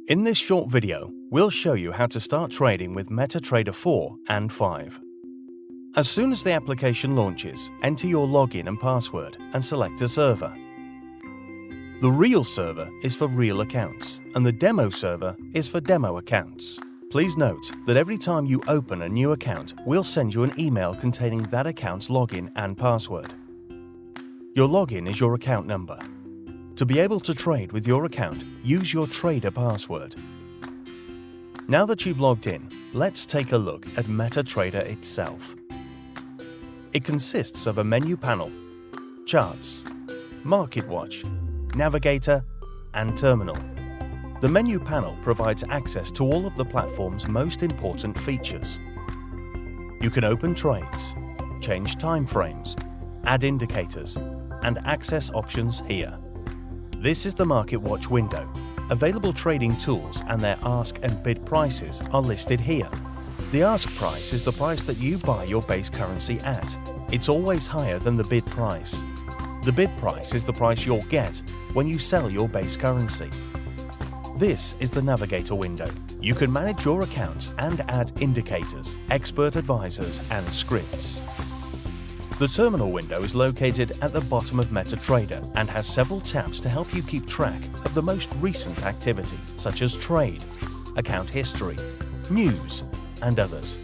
In this short video, we'll show you how to start trading with MetaTrader 4 and 5. As soon as the application launches, enter your login and password and select a server. The real server is for real accounts, and the demo server is for demo accounts. Please note that every time you open a new account, we'll send you an email containing that account's login and password. Your login is your account number. To be able to trade with your account, use your trader password. Now that you've logged in, let's take a look at MetaTrader itself. It consists of a menu panel, charts, market watch, navigator, and terminal. The menu panel provides access to all of the platform's most important features. You can open trades, change time frames, add indicators, and access options here. This is the Market Watch window. Available trading tools and their ask and bid prices are listed here. The ask price is the price that you buy your base currency at. It's always higher than the bid price. The bid price is the price you'll get when you sell your base currency. This is the Navigator window. You can manage your accounts and add indicators, expert advisors, and scripts. The terminal window is located at the bottom of MetaTrader and has several tabs to help you keep track of the most recent activity, such as trade, account history, news, and others.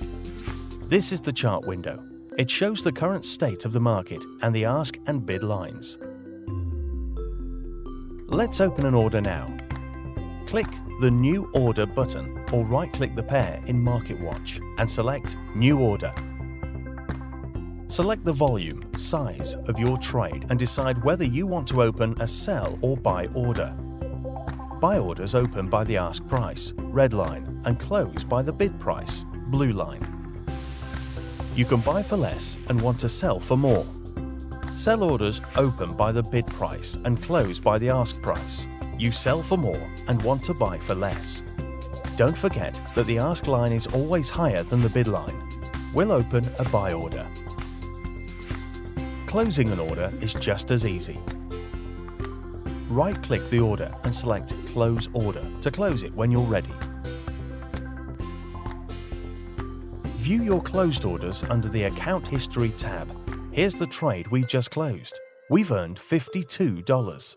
This is the chart window. It shows the current state of the market and the ask and bid lines. Let's open an order now. Click the New Order button or right-click the pair in Market Watch and select New Order. Select the volume, size of your trade and decide whether you want to open a sell or buy order. Buy orders open by the ask price, red line, and close by the bid price, blue line. You can buy for less and want to sell for more. Sell orders open by the bid price and close by the ask price. You sell for more and want to buy for less. Don't forget that the ask line is always higher than the bid line. We'll open a buy order. Closing an order is just as easy. Right-click the order and select Close Order to close it when you're ready. View your closed orders under the Account History tab. Here's the trade we just closed. We've earned $52.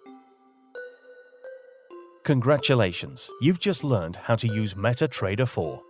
Congratulations, you've just learned how to use MetaTrader 4.